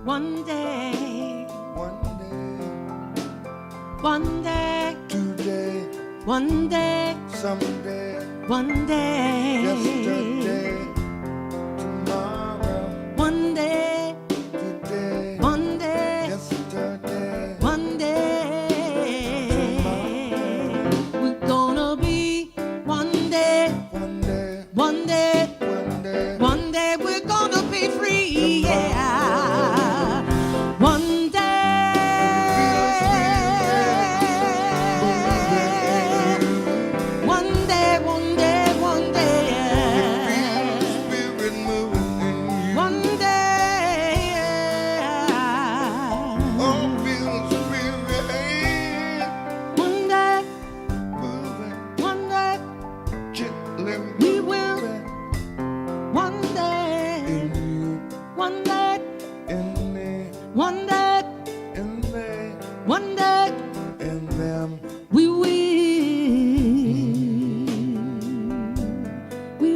One day, One day, one day, today, one day, someday, one day, yesterday, tomorrow, one day, today, one day, yesterday, one day. We're gonna be one day, one day, one day, one day, one day we're gonna be free, yeah. One day, one day, one day, one day, Spirit moving in you. one day. Oh, feel the Spirit One day, moving, one day, gently we will. moving One day, in you, one day, in me, one day, in they, one day, in them. we will. We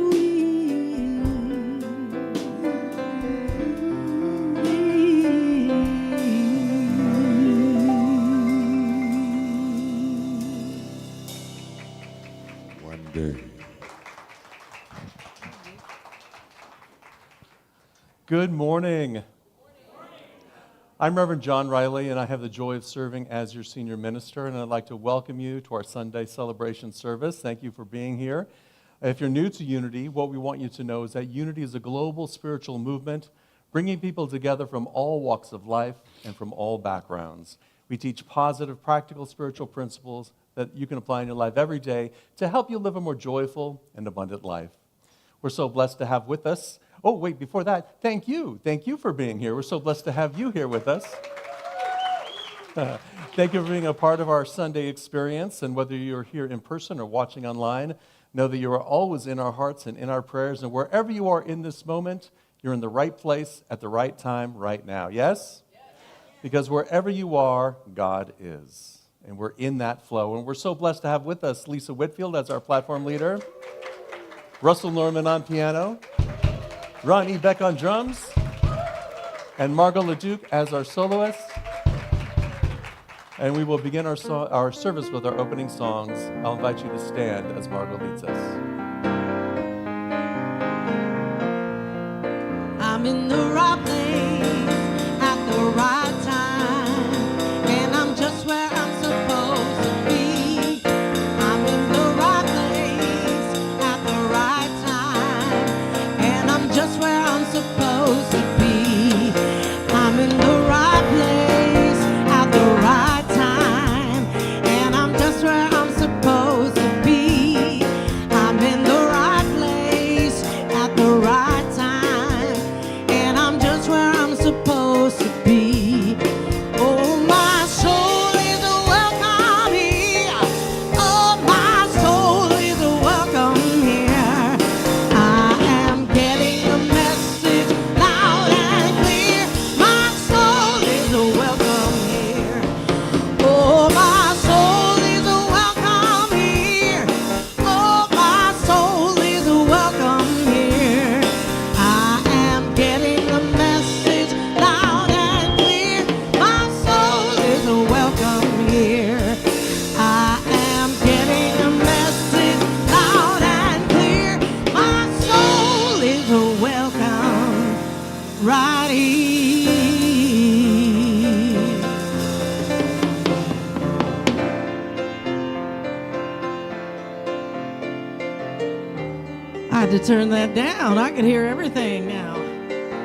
One day. Good morning. I'm Reverend John Riley, and I have the joy of serving as your senior minister, and I'd like to welcome you to our Sunday celebration service. Thank you for being here. If you're new to Unity, what we want you to know is that Unity is a global spiritual movement bringing people together from all walks of life and from all backgrounds. We teach positive, practical spiritual principles that you can apply in your life every day to help you live a more joyful and abundant life. We're so blessed to have with us. Oh, wait, before that, thank you. Thank you for being here. We're so blessed to have you here with us. Thank you for being a part of our Sunday experience. And whether you're here in person or watching online, know that you are always in our hearts and in our prayers. And wherever you are in this moment, you're in the right place at the right time right now. Yes? Because wherever you are, God is. And we're in that flow. And we're so blessed to have with us Lisa Whitfield as our platform leader, Russell Norman on piano, Ronnie Beck on drums, and Margot LeDuc as our soloist. And we will begin our service with our opening songs. I'll invite you to stand as Margot leads us. I'm in the right place at the right time, and I'm just where I'm supposed to be. I'm in the right place at the right time, and I'm just where I'm supposed to be. I'm in the right place at the right time, and I'm just where I'm supposed to be. I'm in the right place at the right time, and I'm just where I'm supposed to be. Oh, my soul is welcome here. Oh, my soul is welcome here. I am getting the message loud and clear. My soul is welcome here. Oh, my soul is welcome here. Oh, my soul is welcome here. I am getting the message loud and clear. My soul is welcome here. I am getting the message loud and clear. My soul is welcome right here. I had to turn that down. I could hear everything now,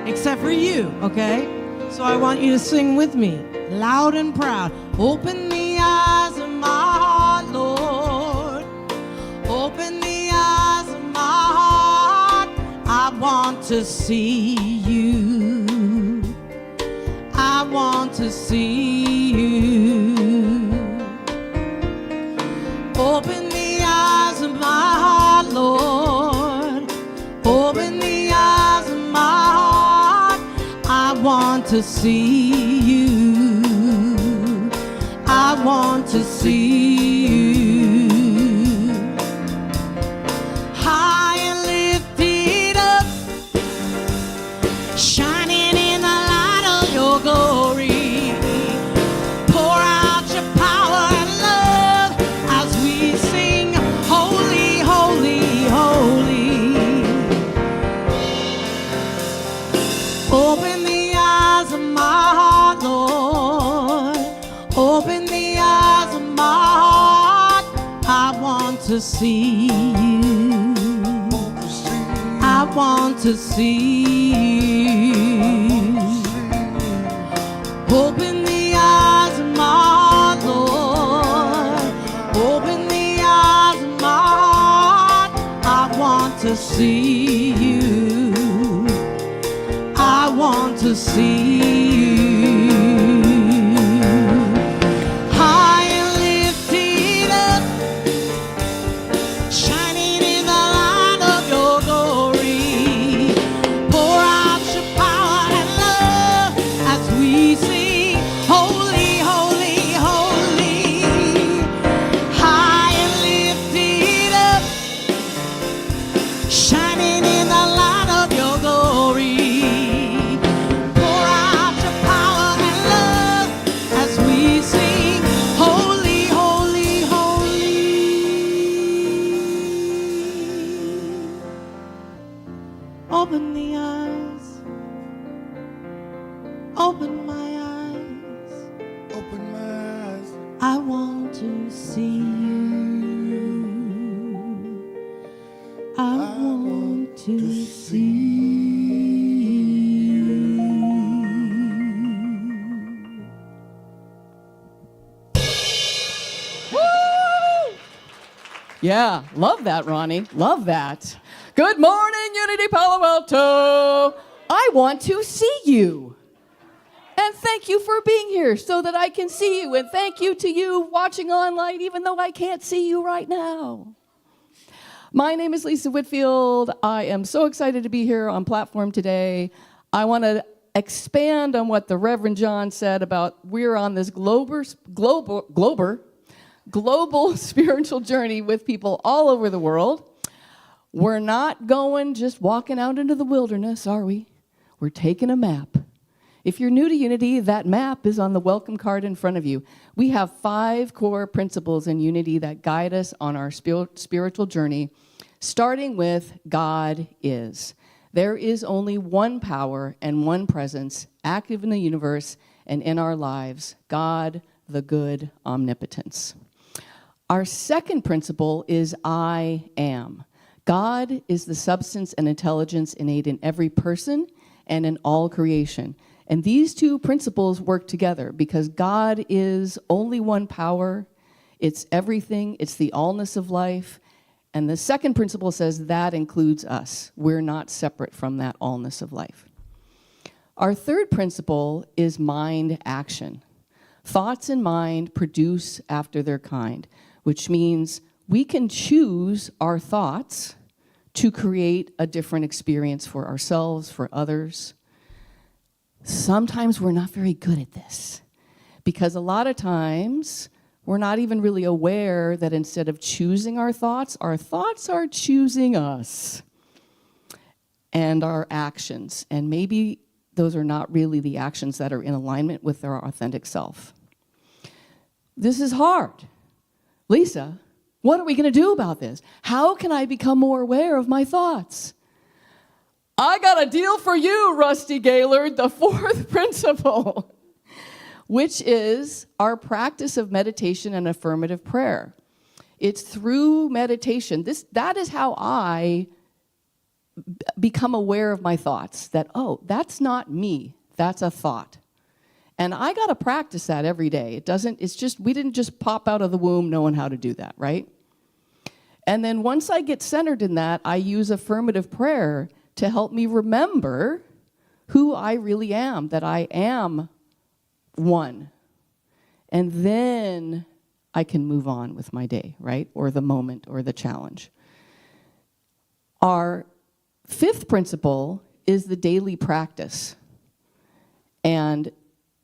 except for you, okay? So I want you to sing with me, loud and proud. Open the eyes of my heart, Lord. Open the eyes of my heart. I want to see you. I want to see you. Open the eyes of my heart, Lord. Open the eyes of my heart. I want to see you. I want to see you. High and lifted up, shining in the light of your glory. Pour out your power and love as we sing, holy, holy, holy. Open the eyes of my heart, Lord. Open the eyes of my heart. I want to see you. I want to see you. Open the eyes of my heart, Lord. Open the eyes of my heart. I want to see you. I want to see you. High and lifted up, shining in the light of your glory. Pour out your power and love as we sing, holy, holy, holy. High and lifted up, shining in the light of your glory. Pour out your power and love as we sing, holy, holy, holy. Open the eyes, open my eyes. Open my eyes. I want to see you. I want to see you. Woo! Yeah, love that, Ronnie. Love that. Good morning, Unity Palo Alto. I want to see you. And thank you for being here so that I can see you. And thank you to you watching online, even though I can't see you right now. My name is Lisa Whitfield. I am so excited to be here on platform today. I want to expand on what the Reverend John said about we're on this global spiritual journey with people all over the world. We're not going just walking out into the wilderness, are we? We're taking a map. If you're new to Unity, that map is on the welcome card in front of you. We have 5 core principles in Unity that guide us on our spiritual journey, starting with God is. There is only one power and one presence active in the universe and in our lives, God, the good omnipotence. Our second principle is I am. God is the substance and intelligence innate in every person and in all creation. And these two principles work together because God is only one power. It's everything. It's the allness of life. And the second principle says that includes us. We're not separate from that allness of life. Our third principle is mind action. Thoughts in mind produce after their kind, which means we can choose our thoughts to create a different experience for ourselves, for others. Sometimes we're not very good at this because a lot of times we're not even really aware that instead of choosing our thoughts are choosing us and our actions. And maybe those are not really the actions that are in alignment with our authentic self. This is hard. Lisa, what are we going to do about this? How can I become more aware of my thoughts? I got a deal for you, Rusty Gaylord, the fourth principle, which is our practice of meditation and affirmative prayer. It's through meditation. That is how I become aware of my thoughts, that, oh, that's not me, that's a thought. And I got to practice that every day. We didn't just pop out of the womb knowing how to do that, right? And then once I get centered in that, I use affirmative prayer to help me remember who I really am, that I am one. And then I can move on with my day, right? Or the moment or the challenge. Our fifth principle is the daily practice. And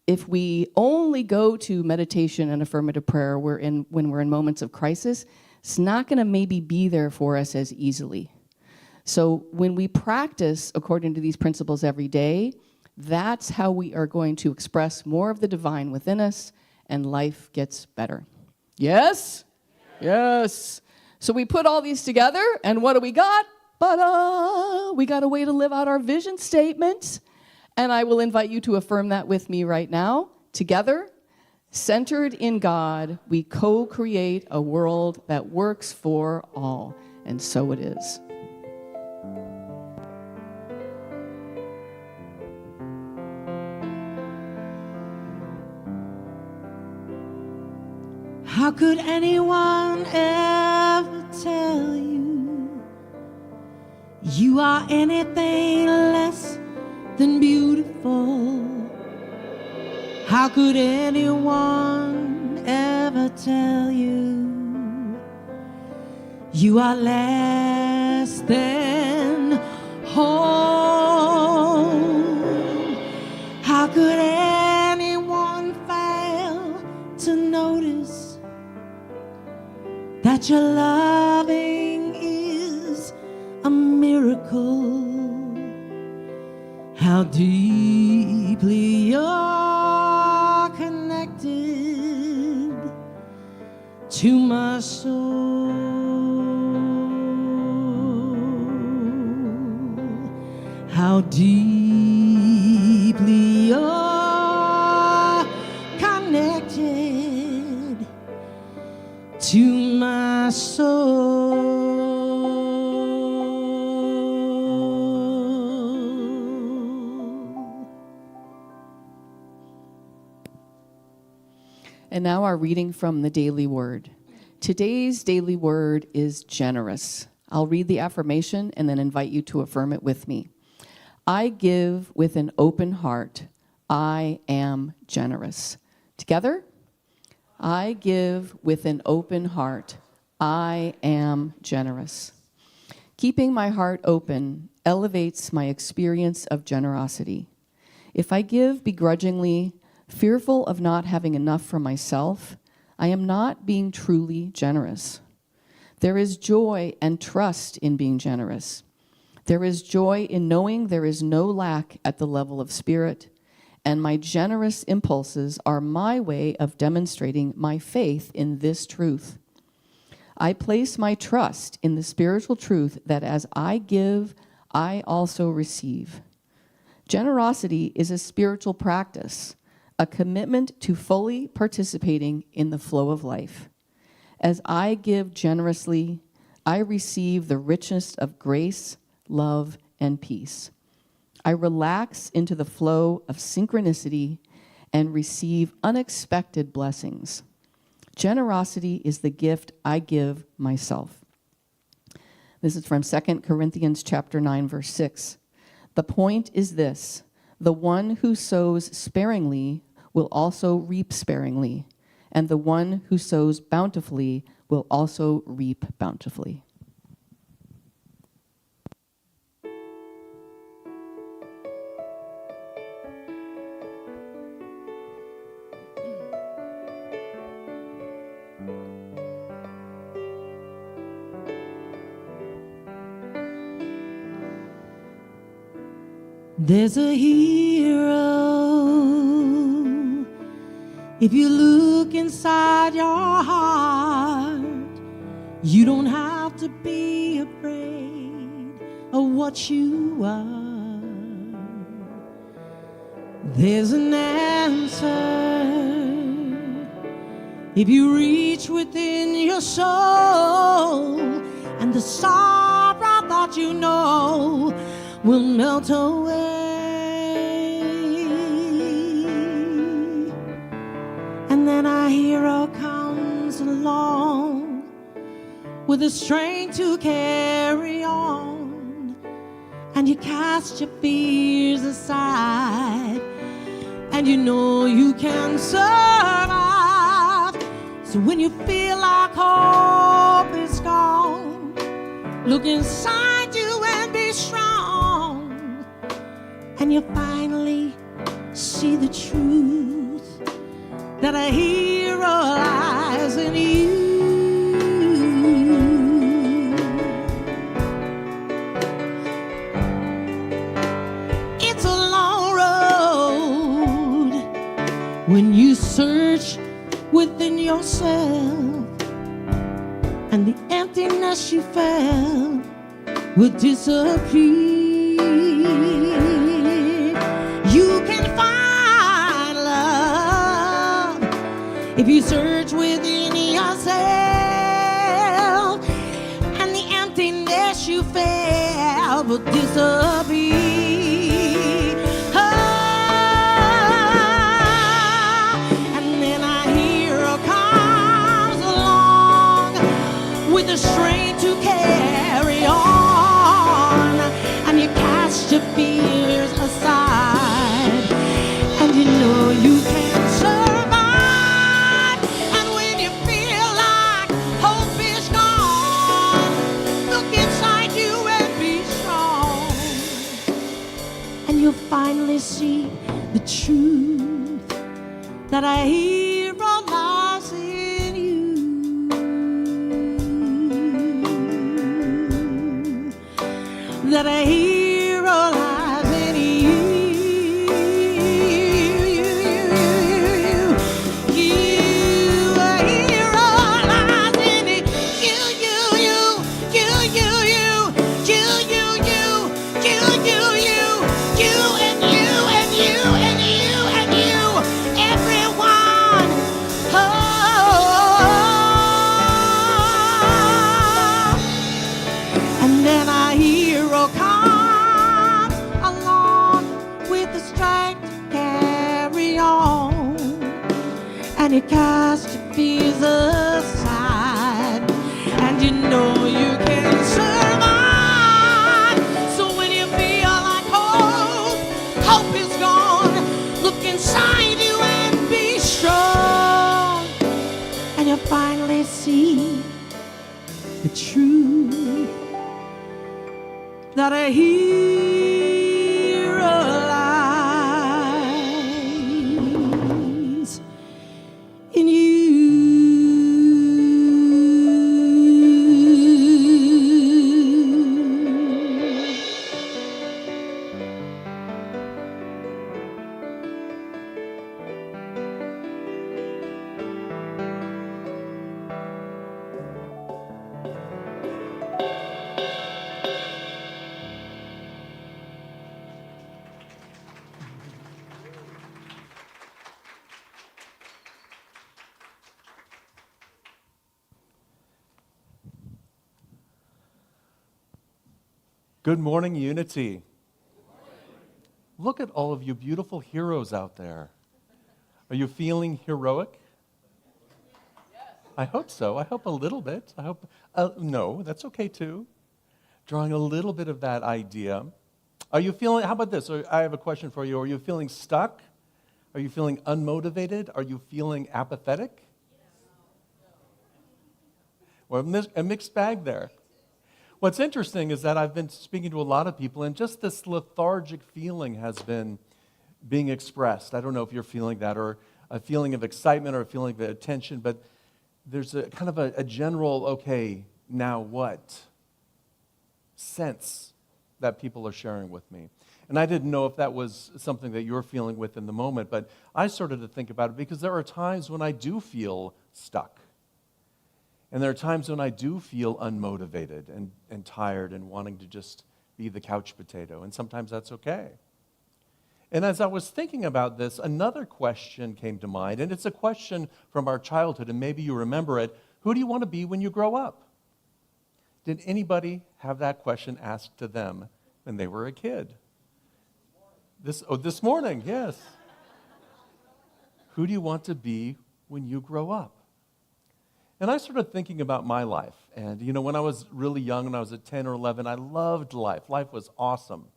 if we only go to meditation and affirmative prayer when we're in moments of crisis, it's not going to maybe be there for us as easily. So when we practice according to these principles every day, That's how we are going to express more of the divine within us, and life gets better. Yes? Yes. So we put all these together, and what do we got? We got a way to live out our vision statement. And I will invite you to affirm that with me right now. Together, centered in God, we co-create a world that works for all. And so it is. How could anyone ever tell you you are anything less than beautiful? How could anyone ever tell you you are less than whole? How could anyone fail to notice that your loving is a miracle? How deeply you're connected to my soul. How deeply you're connected to my soul. And now our reading from the Daily Word. Today's daily word is generous. I'll read the affirmation and then invite you to affirm it with me. I give with an open heart. I am generous. Together? I give with an open heart. I am generous. Keeping my heart open elevates my experience of generosity. If I give begrudgingly, fearful of not having enough for myself, I am not being truly generous. There is joy and trust in being generous. There is joy in knowing there is no lack at the level of spirit, and my generous impulses are my way of demonstrating my faith in this truth. I place my trust in the spiritual truth that as I give, I also receive. Generosity is a spiritual practice, a commitment to fully participating in the flow of life. As I give generously, I receive the richness of grace, love, and peace. I relax into the flow of synchronicity and receive unexpected blessings. Generosity is the gift I give myself. This is from 2 Corinthians chapter 9, verse 6. The point is this: the one who sows sparingly will also reap sparingly, and the one who sows bountifully will also reap bountifully. There's a hero if you look inside your heart. You don't have to be afraid of what you are. There's an answer if you reach within your soul, and the sorrow that you know will melt away. And then a hero comes along with the strength to carry on, and you cast your fears aside, and you know you can survive. So when you feel like hope is gone, look inside you and be strong, and you finally see the truth that a hero lies in you. It's a long road When you search within yourself and the emptiness you felt will disappear, you can find love if you search within yourself and the emptiness you felt will disappear. With the strength to carry on, and you cast your fears aside, and you know you can survive. And when you feel like hope is gone, look inside you and be strong, and you'll finally see the truth that a hero lies in you. That a hero lies in you. A hero lies in you. Everyone. Oh. And then a hero comes along with the strength to carry on, and you cast your fears aside, and you know you can survive. So when you feel like hope is gone, look inside you and be strong, and you'll finally see the truth that a hero lies in you. Good morning, Unity. Look at all of you beautiful heroes out there. Are you feeling heroic? I hope so. I hope a little bit. I hope, no, that's okay too. Drawing a little bit of that idea. Are you feeling, how about this? I have a question for you. Are you feeling stuck? Are you feeling unmotivated? Are you feeling apathetic? Well, a mixed bag there. What's interesting is that I've been speaking to a lot of people, and just this lethargic feeling has been being expressed. I don't know if you're feeling that, or a feeling of excitement, or a feeling of attention, but there's a kind of a general, okay, now what sense that people are sharing with me. And I didn't know if that was something that you're feeling with in the moment, but I started to think about it because there are times when I do feel stuck. And there are times when I do feel unmotivated and tired and wanting to just be the couch potato, and sometimes that's okay. And as I was thinking about this, another question came to mind, and it's a question from our childhood, and maybe you remember it. Who do you want to be when you grow up? Did anybody have that question asked to them when they were a kid? This morning, yes. Who do you want to be when you grow up? And I started thinking about my life. And, when I was really young, when I was at 10 or 11, I loved life. Life was awesome.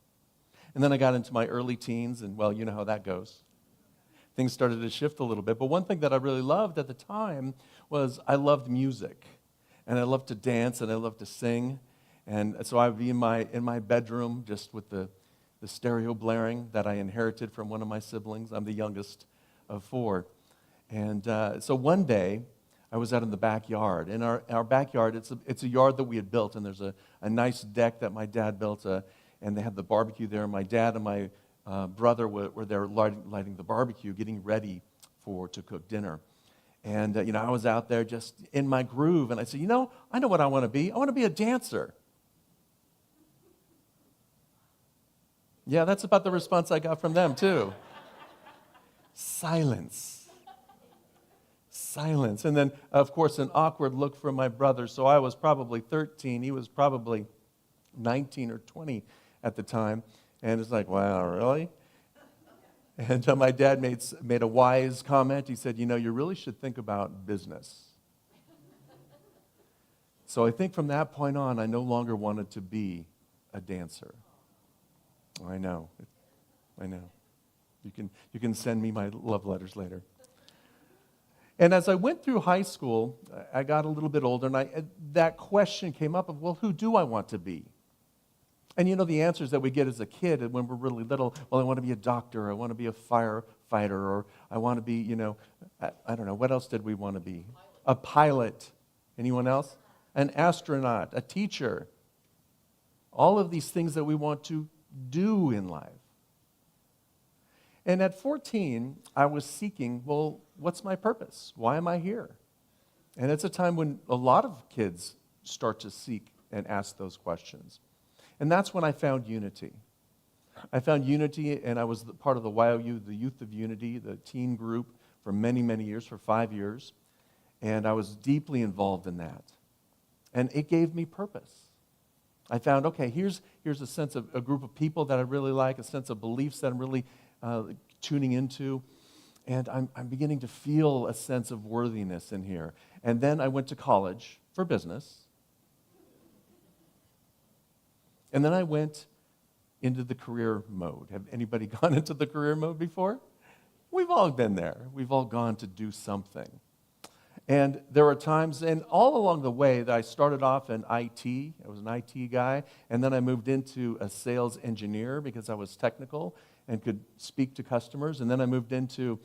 And then I got into my early teens, and, well, you know how that goes. Things started to shift a little bit. But one thing that I really loved at the time was I loved music. And I loved to dance, and I loved to sing. And so I'd be in my bedroom just with the stereo blaring that I inherited from one of my siblings. I'm the youngest of 4. And so one day, I was out in the backyard. In our backyard, it's a yard that we had built, and there's a nice deck that my dad built, and they had the barbecue there. My dad and my brother were there lighting the barbecue, getting ready to cook dinner. And, I was out there just in my groove, and I said, I know what I want to be. I want to be a dancer. Yeah, that's about the response I got from them, too. Silence. Silence. And then, of course, an awkward look from my brother. So I was probably 13. He was probably 19 or 20 at the time. And it's like, wow, really? And my dad made a wise comment. He said, you really should think about business. So I think from that point on, I no longer wanted to be a dancer. I know. You can send me my love letters later. And as I went through high school, I got a little bit older, and that question came up of, well, who do I want to be? And the answers that we get as a kid when we're really little, well, I want to be a doctor, I want to be a firefighter, or I want to be, I don't know, what else did we want to be? A pilot. Anyone else? An astronaut, a teacher. All of these things that we want to do in life. And at 14, I was seeking, well, what's my purpose? Why am I here? And it's a time when a lot of kids start to seek and ask those questions. And that's when I found unity. I found unity, and I was part of the YOU, the Youth of Unity, the teen group, for many, many years, for 5 years. And I was deeply involved in that. And it gave me purpose. I found, okay, here's a sense of a group of people that I really like, a sense of beliefs that I'm really tuning into. And I'm beginning to feel a sense of worthiness in here. And then I went to college for business. And then I went into the career mode. Have anybody gone into the career mode before? We've all been there. We've all gone to do something. And there were times, and all along the way, that I started off in IT. I was an IT guy. And then I moved into a sales engineer because I was technical and could speak to customers. And then I moved into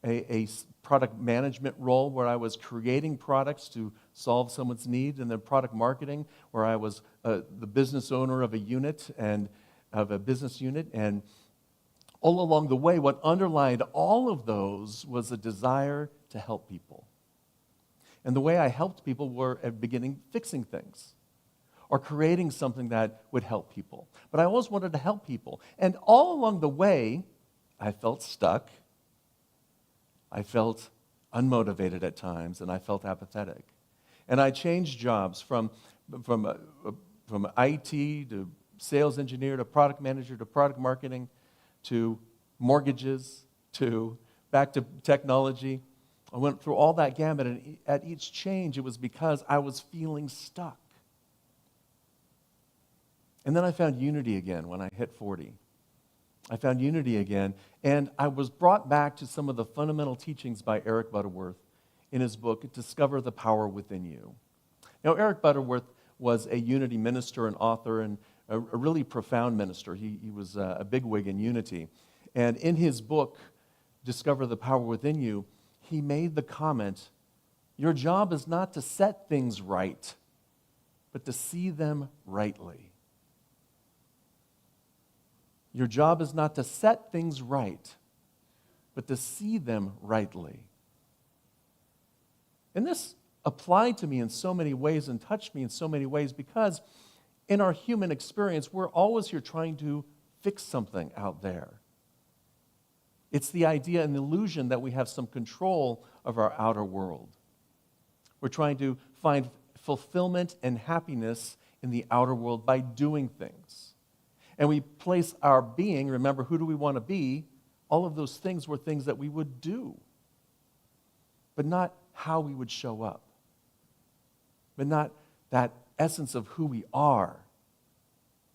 a product management role where I was creating products to solve someone's needs, and then product marketing where I was the business owner of a unit and of a business unit. And all along the way, what underlined all of those was a desire to help people. And the way I helped people were at beginning fixing things or creating something that would help people. But I always wanted to help people. And all along the way, I felt stuck. I felt unmotivated at times, and I felt apathetic. And I changed jobs from IT to sales engineer to product manager to product marketing to mortgages to back to technology. I went through all that gamut, and at each change, it was because I was feeling stuck. And then I found unity again when I hit 40. I found unity again, and I was brought back to some of the fundamental teachings by Eric Butterworth in his book, Discover the Power Within You. Now, Eric Butterworth was a unity minister and author, and a really profound minister. He was a bigwig in unity. And in his book, Discover the Power Within You, he made the comment, your job is not to set things right, but to see them rightly. Your job is not to set things right, but to see them rightly. And this applied to me in so many ways and touched me in so many ways because in our human experience, we're always here trying to fix something out there. It's the idea and the illusion that we have some control of our outer world. We're trying to find fulfillment and happiness in the outer world by doing things. And we place our being, remember, who do we want to be? All of those things were things that we would do, but not how we would show up, but not that essence of who we are.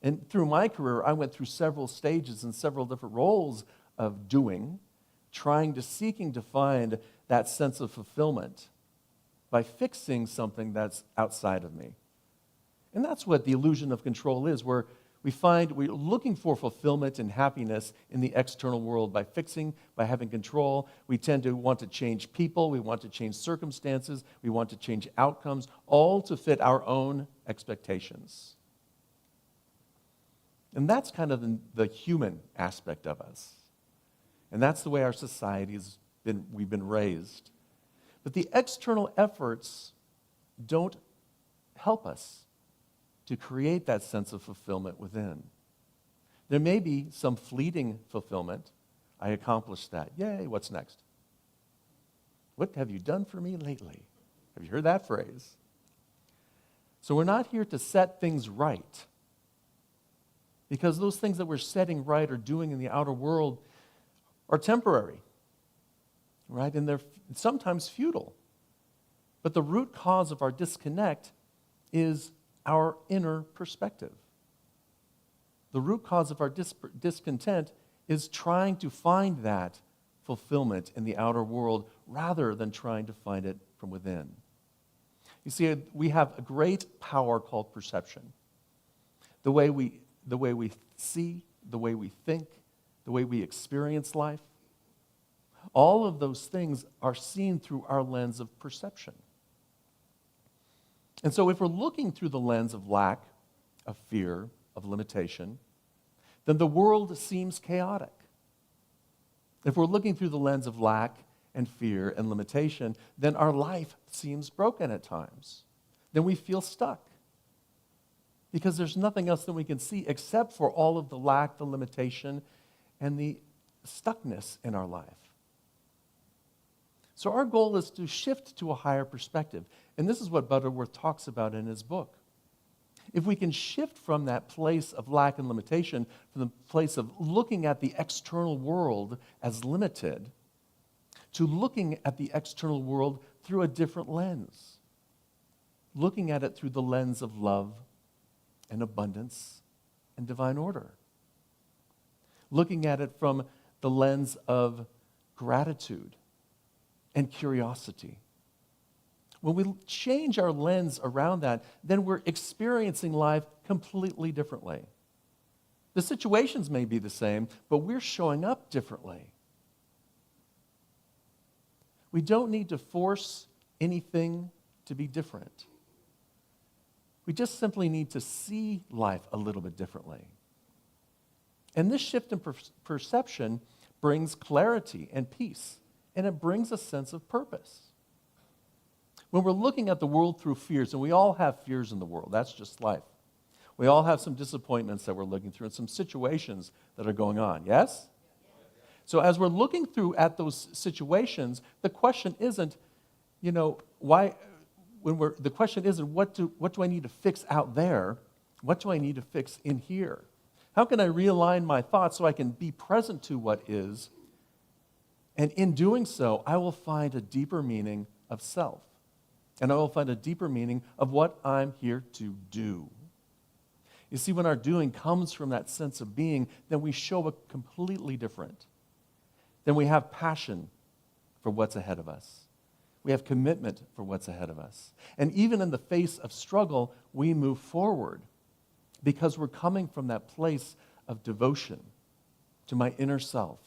And through my career, I went through several stages and several different roles of doing, seeking to find that sense of fulfillment by fixing something that's outside of me. And that's what the illusion of control is, where we're looking for fulfillment and happiness in the external world by fixing, by having control. We tend to want to change people, we want to change circumstances, we want to change outcomes, all to fit our own expectations. And that's kind of the human aspect of us. And that's the way our society is we've been raised. But the external efforts don't help us to create that sense of fulfillment within. There may be some fleeting fulfillment. I accomplished that. Yay, what's next? What have you done for me lately? Have you heard that phrase? So we're not here to set things right, because those things that we're setting right or doing in the outer world are temporary, right? And they're sometimes futile. But the root cause of our disconnect is our inner perspective. The root cause of our discontent is trying to find that fulfillment in the outer world rather than trying to find it from within. You see, we have a great power called perception. The way we see, the way we think, the way we experience life, all of those things are seen through our lens of perception. And so if we're looking through the lens of lack, of fear, of limitation, then the world seems chaotic. If we're looking through the lens of lack and fear and limitation, then our life seems broken at times. Then we feel stuck, because there's nothing else that we can see except for all of the lack, the limitation, and the stuckness in our life. So our goal is to shift to a higher perspective. And this is what Butterworth talks about in his book. If we can shift from that place of lack and limitation, from the place of looking at the external world as limited, to looking at the external world through a different lens, looking at it through the lens of love and abundance and divine order, looking at it from the lens of gratitude and curiosity. When we change our lens around that, then we're experiencing life completely differently. The situations may be the same, but we're showing up differently. We don't need to force anything to be different. We just simply need to see life a little bit differently. And this shift in perception brings clarity and peace, and it brings a sense of purpose. When we're looking at the world through fears, and we all have fears in the world, that's just life. We all have some disappointments that we're looking through and some situations that are going on, yes? So as we're looking through at those situations, the question isn't, why, the question isn't what do I need to fix out there? What do I need to fix in here? How can I realign my thoughts so I can be present to what is? And in doing so, I will find a deeper meaning of self. And I will find a deeper meaning of what I'm here to do. You see, when our doing comes from that sense of being, then we show up completely different. Then we have passion for what's ahead of us. We have commitment for what's ahead of us. And even in the face of struggle, we move forward because we're coming from that place of devotion to my inner self.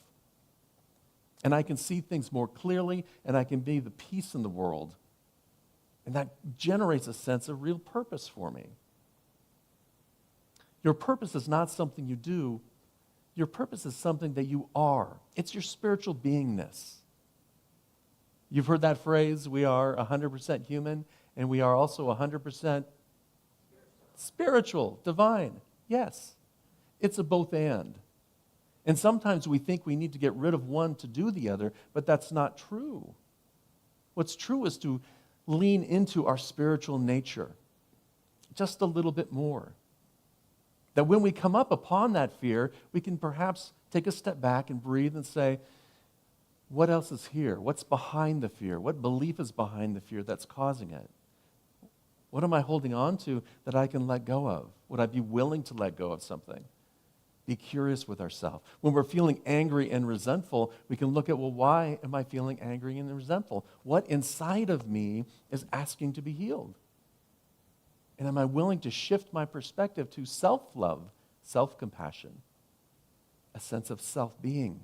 And I can see things more clearly, and I can be the peace in the world. And that generates a sense of real purpose for me. Your purpose is not something you do. Your purpose is something that you are. It's your spiritual beingness. You've heard that phrase, we are 100% human, and we are also 100% spiritual, divine. Yes, it's a both and. And sometimes we think we need to get rid of one to do the other, but that's not true. What's true is to lean into our spiritual nature just a little bit more. That when we come up upon that fear, we can perhaps take a step back and breathe and say, what else is here? What's behind the fear? What belief is behind the fear that's causing it? What am I holding on to that I can let go of? Would I be willing to let go of something? Be curious with ourselves. When we're feeling angry and resentful, we can look at, well, why am I feeling angry and resentful? What inside of me is asking to be healed? And am I willing to shift my perspective to self-love, self-compassion, a sense of self-being,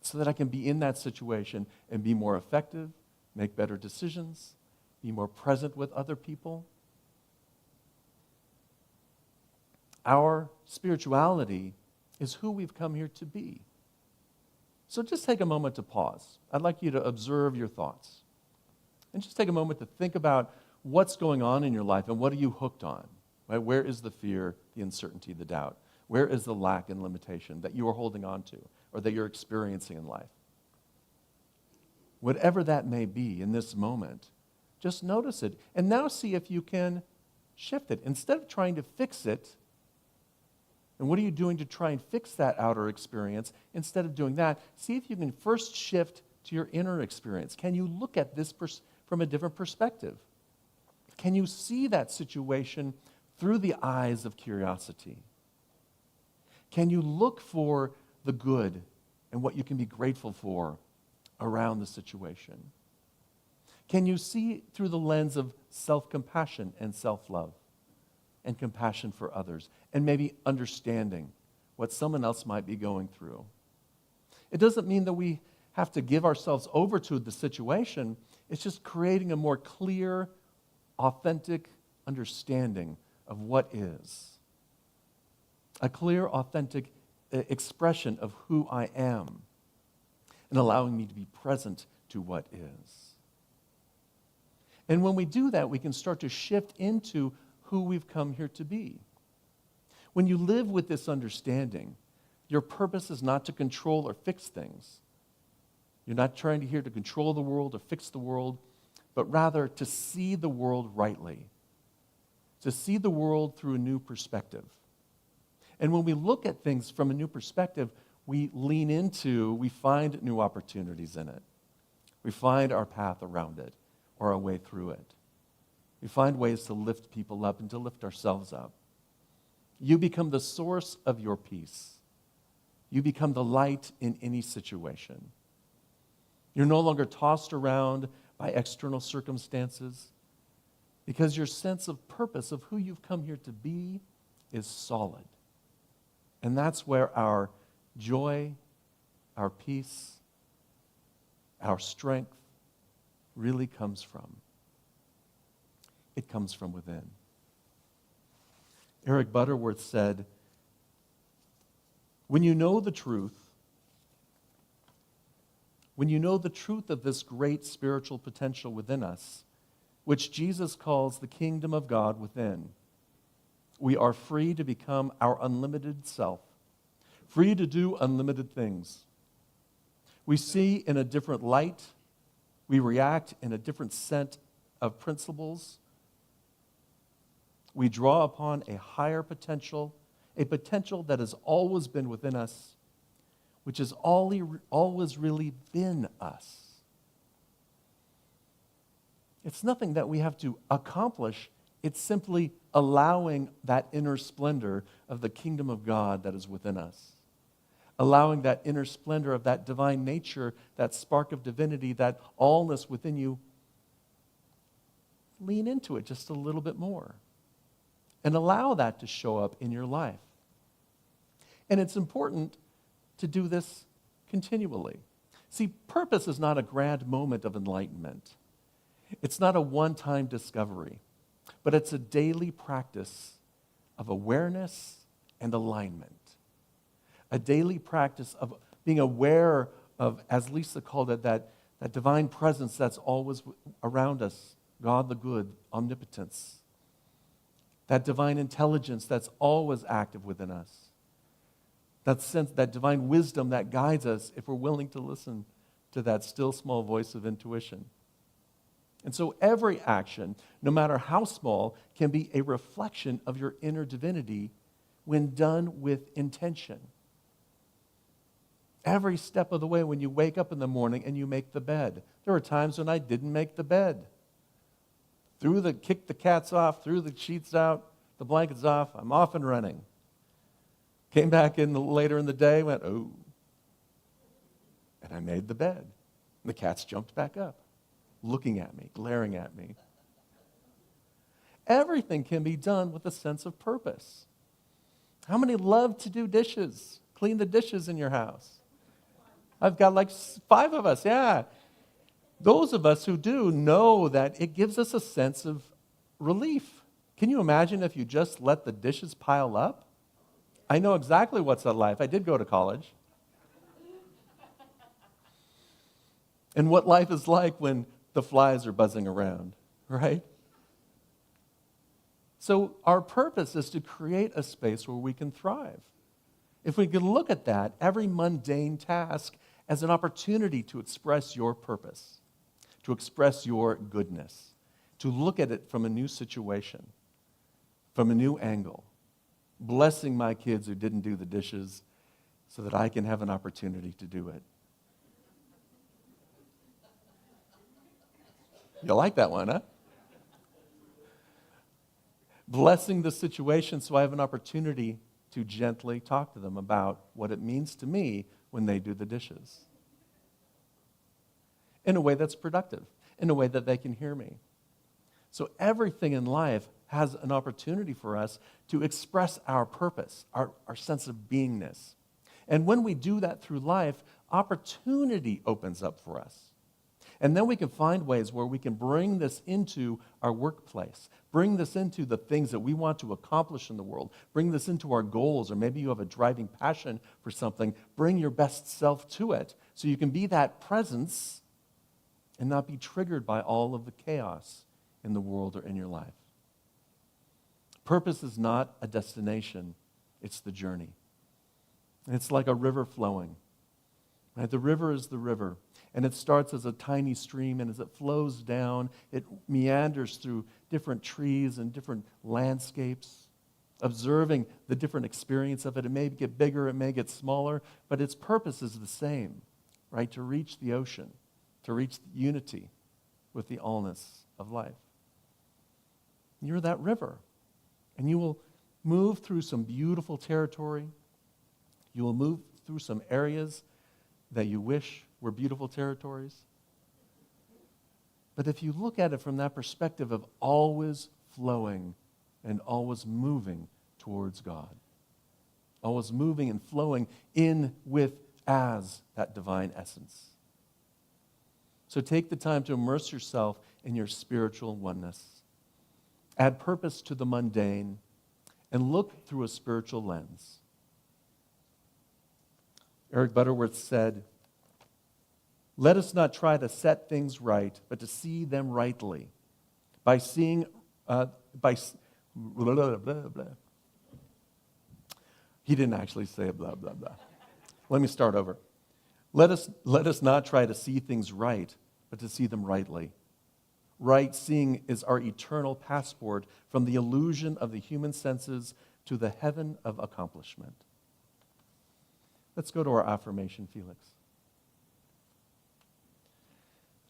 so that I can be in that situation and be more effective, make better decisions, be more present with other people? Our spirituality is who we've come here to be. So just take a moment to pause. I'd like you to observe your thoughts. And just take a moment to think about what's going on in your life and what are you hooked on? Right? Where is the fear, the uncertainty, the doubt? Where is the lack and limitation that you are holding on to or that you're experiencing in life? Whatever that may be in this moment, just notice it. And now see if you can shift it. Instead of trying to fix it, and what are you doing to try and fix that outer experience? Instead of doing that, see if you can first shift to your inner experience. Can you look at this from a different perspective? Can you see that situation through the eyes of curiosity? Can you look for the good and what you can be grateful for around the situation? Can you see through the lens of self-compassion and self-love and compassion for others and maybe understanding what someone else might be going through? It doesn't mean that we have to give ourselves over to the situation. It's just creating a more clear, authentic understanding of what is. A clear, authentic expression of who I am and allowing me to be present to what is. And when we do that, we can start to shift into who we've come here to be. When you live with this understanding, your purpose is not to control or fix things. You're not trying to here to control the world or fix the world, but rather to see the world rightly, to see the world through a new perspective. And when we look at things from a new perspective, we lean into, we find new opportunities in it. We find our path around it or our way through it. We find ways to lift people up and to lift ourselves up. You become the source of your peace. You become the light in any situation. You're no longer tossed around by external circumstances because your sense of purpose of who you've come here to be is solid. And that's where our joy, our peace, our strength really comes from. It comes from within. Eric Butterworth said, when you know the truth of this great spiritual potential within us, which Jesus calls the kingdom of God within, we are free to become our unlimited self, free to do unlimited things. We see in a different light, we react in a different set of principles. We draw upon a higher potential, a potential that has always been within us, which has always really been us. It's nothing that we have to accomplish. It's simply allowing that inner splendor of the kingdom of God that is within us. Allowing that inner splendor of that divine nature, that spark of divinity, that allness within you. Lean into it just a little bit more. And allow that to show up in your life. And it's important to do this continually. See, purpose is not a grand moment of enlightenment. It's not a one-time discovery, but it's a daily practice of awareness and alignment. A daily practice of being aware of, as Lisa called it, that divine presence that's always around us, God the good, omnipotence. That divine intelligence that's always active within us. That sense, that divine wisdom that guides us if we're willing to listen to that still small voice of intuition. And so every action, no matter how small, can be a reflection of your inner divinity when done with intention. Every step of the way when you wake up in the morning and you make the bed. There were times when I didn't make the bed. Kicked the cats off, threw the sheets out, the blankets off, I'm off and running. Came back later in the day, went, oh. And I made the bed. And the cats jumped back up, looking at me, glaring at me. Everything can be done with a sense of purpose. How many love to do dishes? Clean the dishes in your house. I've got like 5 of us, yeah. Those of us who do know that it gives us a sense of relief. Can you imagine if you just let the dishes pile up? I know exactly what's that like. I did go to college. and what life is like when the flies are buzzing around, right? So our purpose is to create a space where we can thrive. If we can look at that, every mundane task, as an opportunity to express your purpose, to express your goodness, to look at it from a new situation, from a new angle, blessing my kids who didn't do the dishes so that I can have an opportunity to do it. You like that one, huh? Blessing the situation so I have an opportunity to gently talk to them about what it means to me when they do the dishes. In a way that's productive, in a way that they can hear me. So everything in life has an opportunity for us to express our purpose, our sense of beingness. And when we do that through life, opportunity opens up for us. And then we can find ways where we can bring this into our workplace, bring this into the things that we want to accomplish in the world, bring this into our goals, or maybe you have a driving passion for something. Bring your best self to it so you can be that presence and not be triggered by all of the chaos in the world or in your life. Purpose is not a destination, it's the journey. And it's like a river flowing. Right? The river is the river. And it starts as a tiny stream, and as it flows down, it meanders through different trees and different landscapes, observing the different experience of it. It may get bigger, it may get smaller, but its purpose is the same, right? To reach the ocean, to reach unity with the allness of life. You're that river, and you will move through some beautiful territory. You will move through some areas that you wish were beautiful territories. But if you look at it from that perspective of always flowing and always moving towards God, always moving and flowing in with as that divine essence. So take the time to immerse yourself in your spiritual oneness. Add purpose to the mundane and look through a spiritual lens. Eric Butterworth said, "Let us not try to set things right, but to see them rightly. By seeing, blah, blah, blah. He didn't actually say blah, blah, blah. Let me start over. Let us not try to see things right, but to see them rightly. Right seeing is our eternal passport from the illusion of the human senses to the heaven of accomplishment." Let's go to our affirmation, Felix.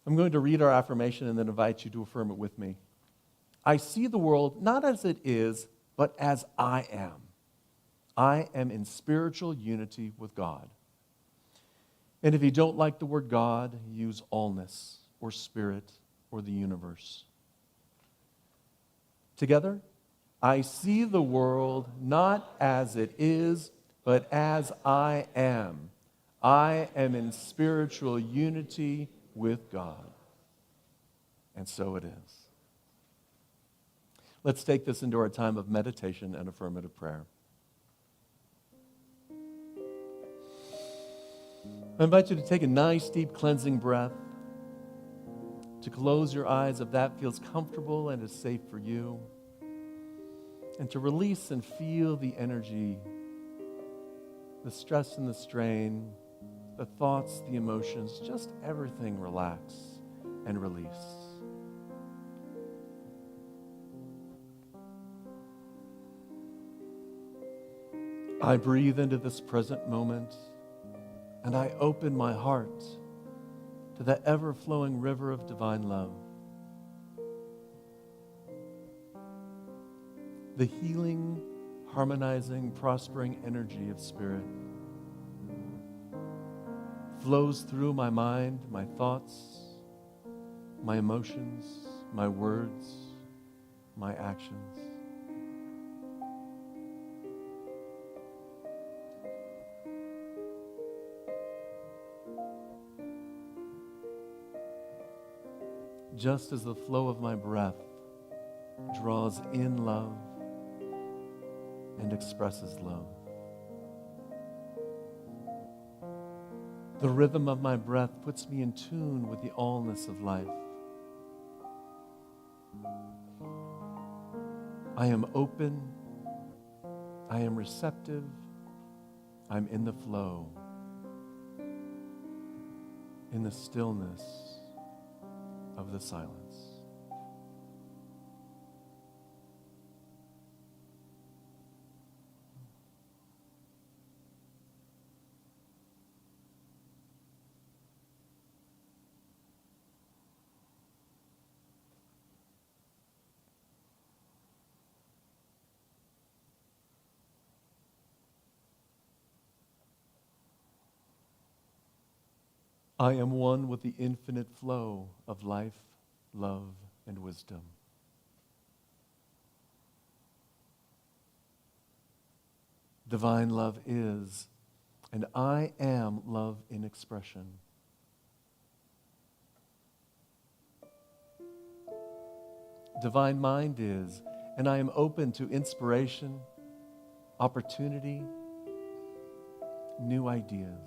I'm going to read our affirmation and then invite you to affirm it with me. I see the world not as it is, but as I am. I am in spiritual unity with God. And if you don't like the word God, use allness or spirit or the universe. Together, I see the world not as it is, but as I am. I am in spiritual unity with God. And so it is. Let's take this into our time of meditation and affirmative prayer. I invite you to take a nice, deep, cleansing breath, to close your eyes if that feels comfortable and is safe for you, and to release and feel the energy, the stress and the strain, the thoughts, the emotions, just everything relax and release. I breathe into this present moment, and I open my heart to the ever-flowing river of divine love. The healing, harmonizing, prospering energy of spirit flows through my mind, my thoughts, my emotions, my words, my actions. Just as the flow of my breath draws in love and expresses love. The rhythm of my breath puts me in tune with the allness of life. I am open. I am receptive. I'm in the flow, in the stillness of the silence. I am one with the infinite flow of life, love, and wisdom. Divine love is, and I am love in expression. Divine mind is, and I am open to inspiration, opportunity, new ideas.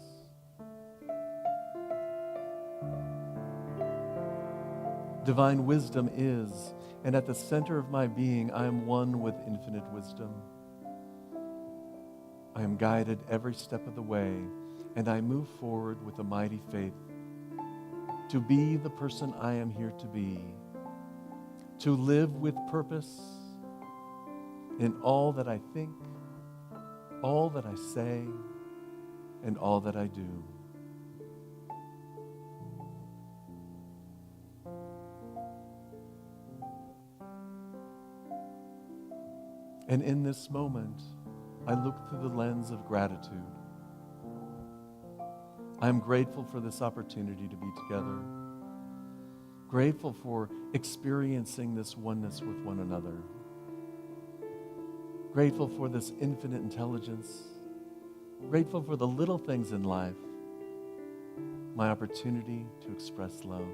Divine wisdom is, and at the center of my being, I am one with infinite wisdom. I am guided every step of the way, and I move forward with a mighty faith to be the person I am here to be, to live with purpose in all that I think, all that I say, and all that I do. And in this moment, I look through the lens of gratitude. I am grateful for this opportunity to be together. Grateful for experiencing this oneness with one another. Grateful for this infinite intelligence. Grateful for the little things in life. My opportunity to express love,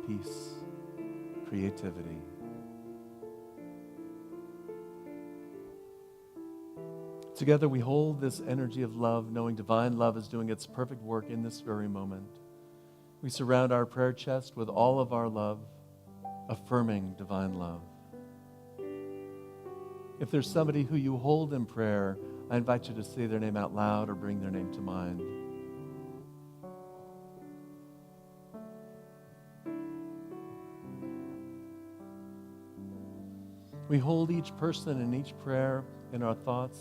peace, creativity. Together we hold this energy of love, knowing divine love is doing its perfect work in this very moment. We surround our prayer chest with all of our love, affirming divine love. If there's somebody who you hold in prayer, I invite you to say their name out loud or bring their name to mind. We hold each person and each prayer in our thoughts,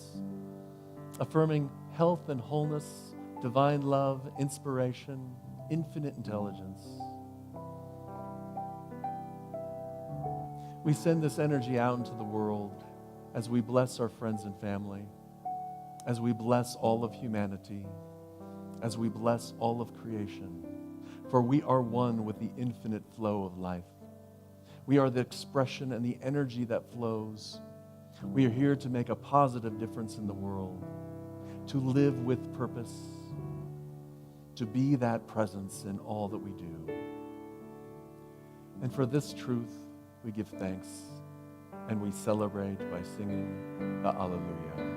affirming health and wholeness, divine love, inspiration, infinite intelligence. We send this energy out into the world as we bless our friends and family, as we bless all of humanity, as we bless all of creation. For we are one with the infinite flow of life. We are the expression and the energy that flows. We are here to make a positive difference in the world, to live with purpose, to be that presence in all that we do. And for this truth, we give thanks and we celebrate by singing the Alleluia.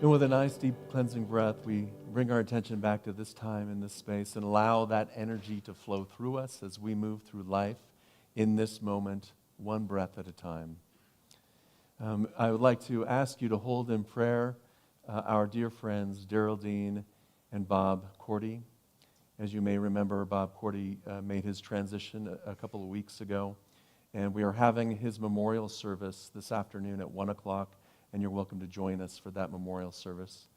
And with a nice, deep, cleansing breath, we bring our attention back to this time in this space and allow that energy to flow through us as we move through life in this moment, one breath at a time. I would like to ask you to hold in prayer our dear friends, Geraldine and Bob Cordy. As you may remember, Bob Cordy made his transition a couple of weeks ago, and we are having his memorial service this afternoon at 1 o'clock. And you're welcome to join us for that memorial service.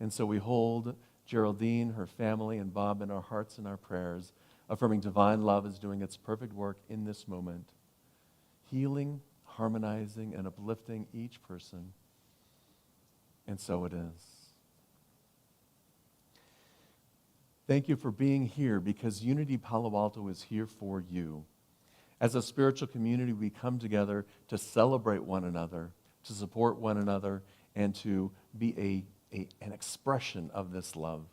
And so we hold Geraldine, her family, and Bob in our hearts and our prayers, affirming divine love is doing its perfect work in this moment, healing, harmonizing, and uplifting each person. And so it is. Thank you for being here, because Unity Palo Alto is here for you. As a spiritual community, we come together to celebrate one another, to support one another, and to be an expression of this love.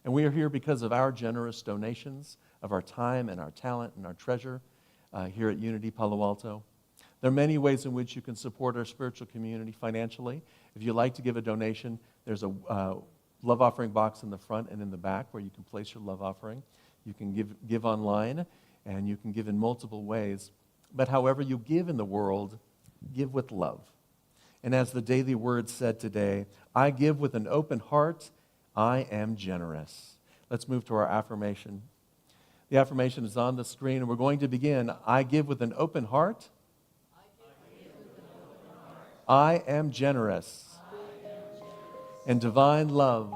And we are here because of our generous donations of our time and our talent and our treasure here at Unity Palo Alto. There are many ways in which you can support our spiritual community financially. If you'd like to give a donation, there's a love offering box in the front and in the back where you can place your love offering. You can give online, and you can give in multiple ways. But however you give in the world, give with love. And as the daily word said today, I give with an open heart, I am generous. Let's move to our affirmation. The affirmation is on the screen, and we're going to begin. I give with an open heart. I am generous. And divine love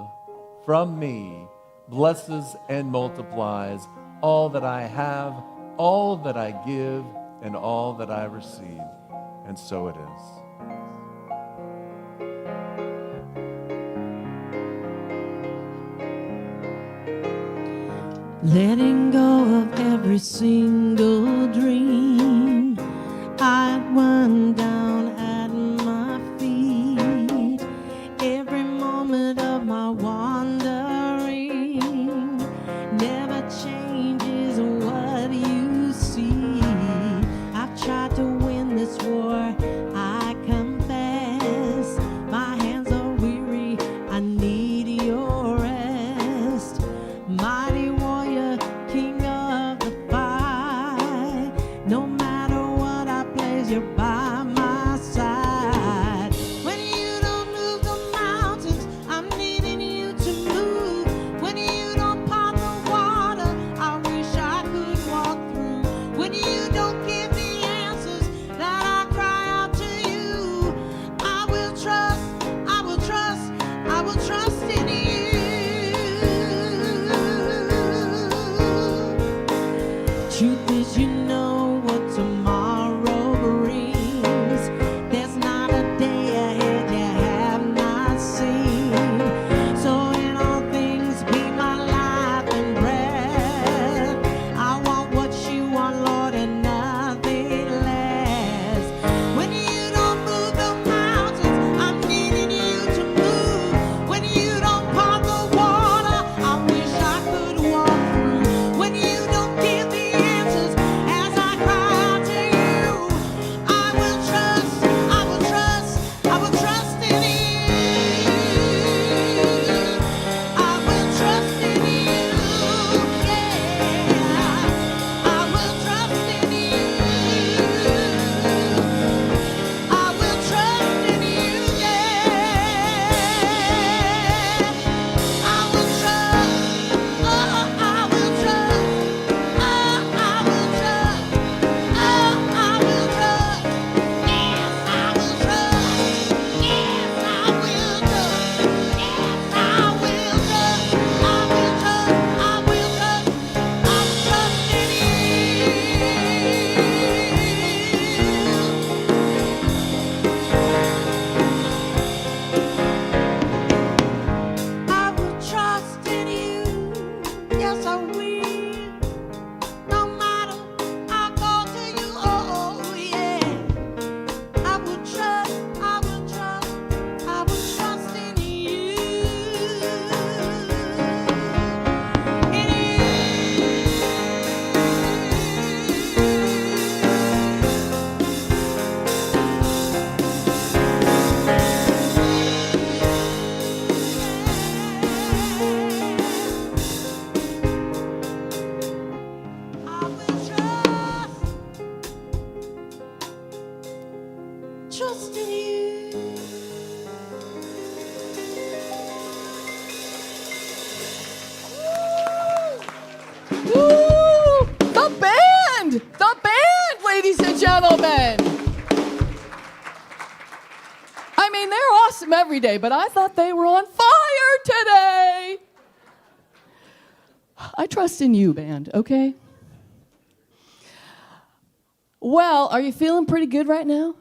from me blesses and multiplies all that I have, all that I give, and all that I receive. And so it is. Letting go of every single dream I'd run down at my feet. Every moment of my wandering never changes what you see. I've tried to win this war, I confess. My hands are weary, I need your rest. Mighty warrior, king of the fight. No matter what I place, you're by my side. When you don't move the mountains, I'm needing you to move. When you don't part the water, I wish I could walk through. When you don't give the answers that I cry out to you, I will trust, I will trust, I will trust in you. Truth is, you know what tomorrow brings. There's not a day ahead you have not seen. So in all things, be my life and breath. I want what you want, Lord, and nothing less. When you don't move the mountains, I'm needing you to move. When you don't part the water, I wish I could walk through. When you don't give the answers as I cry out to you, I will trust, I will trust, I will trust in you. I will trust in you, yeah. I will trust in you. I will trust in you, yeah. I will trust, oh, I will trust, oh, I will trust, oh, I will trust, yes, I will trust, yes, I will trust, yes, I will trust, I will trust, I will trust, I will trust in you. I will trust in you, yes I will. No matter, I'll go to you, oh yeah. I will trust, I will trust, I will trust in you. In I will trust in you. Woo! The band, ladies and gentlemen. I mean, they're awesome every day, but I thought they were on fire today. I trust in you, band, okay? Well, are you feeling pretty good right now?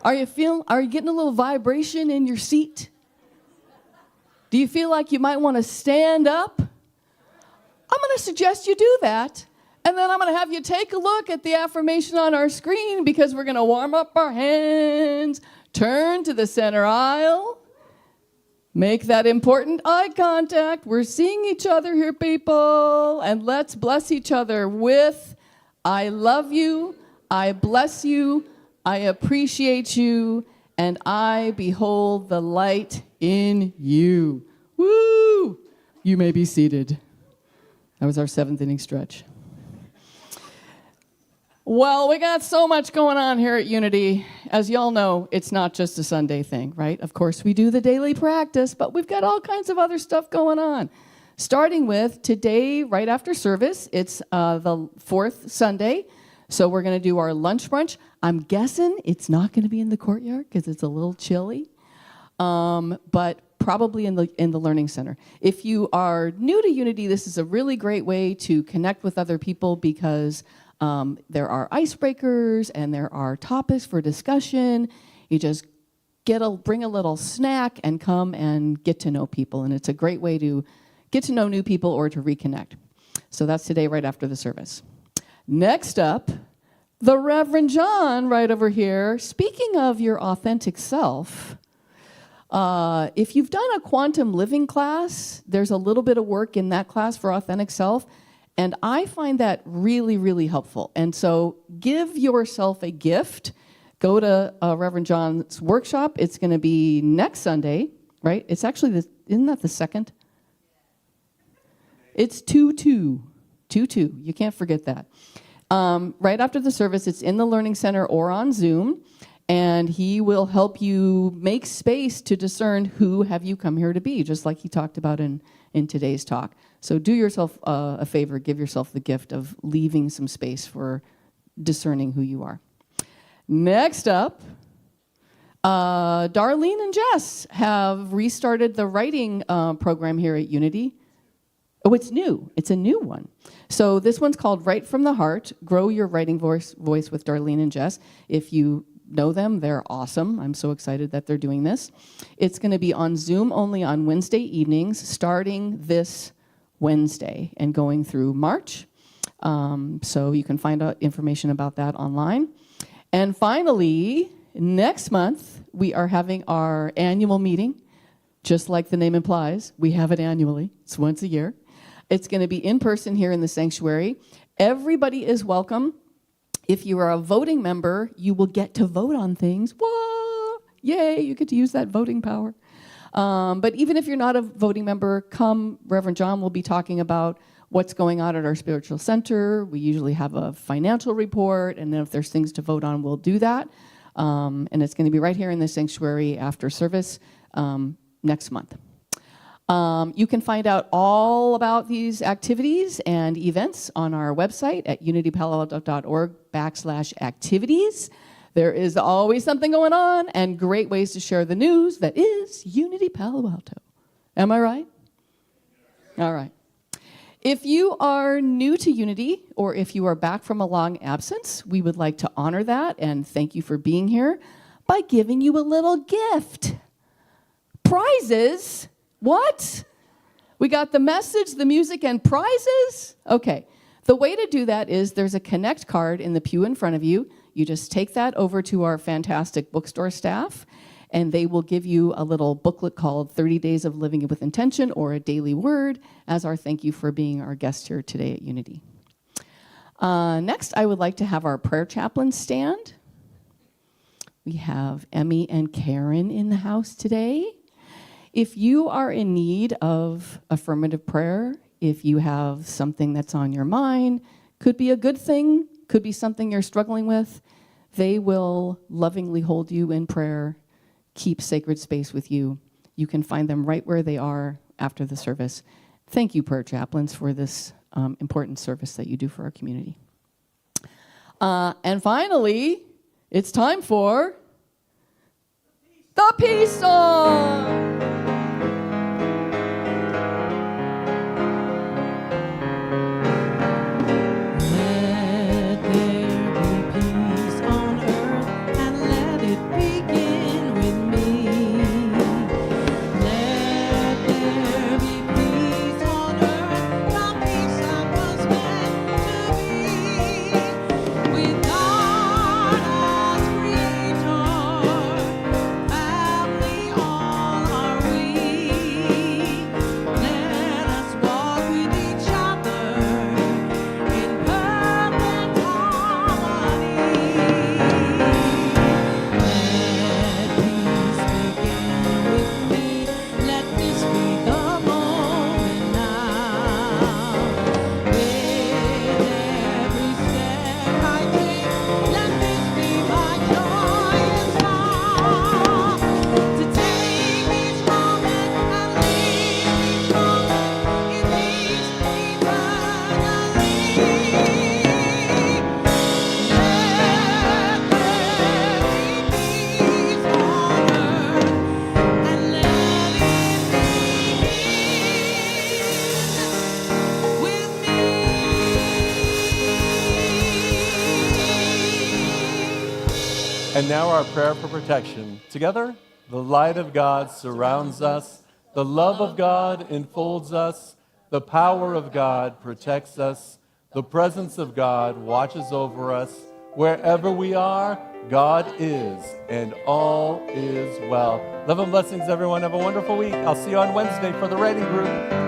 Are you getting a little vibration in your seat? Do you feel like you might want to stand up? I'm going to suggest you do that. And then I'm going to have you take a look at the affirmation on our screen because we're going to warm up our hands, turn to the center aisle, make that important eye contact. We're seeing each other here, people. And let's bless each other with, I love you, I bless you, I appreciate you, and I behold the light in you. Woo! You may be seated. That was our 7th inning stretch. Well, we got so much going on here at Unity. As y'all know, it's not just a Sunday thing, right? Of course, we do the daily practice, but we've got all kinds of other stuff going on. Starting with today, right after service, it's the 4th Sunday, so we're going to do our lunch brunch. I'm guessing it's not going to be in the courtyard because it's a little chilly, but probably in the Learning Center. If you are new to Unity, this is a really great way to connect with other people because there are icebreakers and there are topics for discussion. You just bring a little snack and come and get to know people. And it's a great way to get to know new people or to reconnect. So that's today right after the service. Next up, the Reverend John right over here. Speaking of your authentic self, if you've done a quantum living class, there's a little bit of work in that class for authentic self. And I find that really, really helpful. And so give yourself a gift. Go to Reverend John's workshop. It's going to be next Sunday, right? It's actually, isn't that the 2nd? It's 2-2. 2-2. You can't forget that. Right after the service, it's in the Learning Center or on Zoom. And he will help you make space to discern who have you come here to be, just like he talked about in today's talk. So do yourself a favor, give yourself the gift of leaving some space for discerning who you are. Next up, Darlene and Jess have restarted the writing program here at Unity. Oh, it's new. It's a new one. So this one's called Write from the Heart, Grow Your Writing Voice with Darlene and Jess. If you know them, they're awesome. I'm so excited that they're doing this. It's going to be on Zoom only on Wednesday evenings, starting this Wednesday and going through March. So you can find out information about that online. And finally, next month, we are having our annual meeting. Just like the name implies, we have it annually. It's once a year. It's going to be in person here in the sanctuary. Everybody is welcome. If you are a voting member, you will get to vote on things. Whoa! Yay, you get to use that voting power. But even if you're not a voting member, come. Reverend John will be talking about what's going on at our spiritual center. We usually have a financial report, and then if there's things to vote on, we'll do that. And it's going to be right here in the sanctuary after service next month. You can find out all about these activities and events on our website at unitypaloalto.org/activities. There is always something going on and great ways to share the news that is Unity Palo Alto. Am I right? All right. If you are new to Unity or if you are back from a long absence, we would like to honor that and thank you for being here by giving you a little gift. Prizes? What? We got the message, the music, and prizes? Okay. The way to do that is there's a Connect card in the pew in front of you. You just take that over to our fantastic bookstore staff, and they will give you a little booklet called 30 Days of Living with Intention or a Daily Word as our thank you for being our guest here today at Unity. Next, I would like to have our prayer chaplain stand. We have Emmy and Karen in the house today. If you are in need of affirmative prayer, if you have something that's on your mind, could be a good thing, could be something you're struggling with, they will lovingly hold you in prayer, keep sacred space with you. You can find them right where they are after the service. Thank you, prayer chaplains, for this important service that you do for our community. And finally, it's time for the peace song. now our prayer for protection. Together, the light of God surrounds us, the love of God enfolds us, the power of God protects us, the presence of God watches over us. Wherever we are, God is, and all is well. Love and blessings, everyone. Have a wonderful week. I'll see you on Wednesday for the writing group.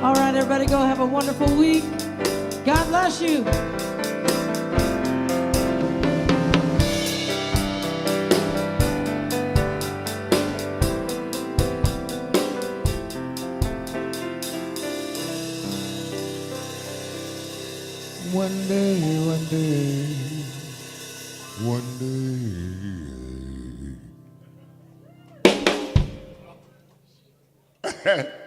All right, everybody, go have a wonderful week. God bless you. One day, one day.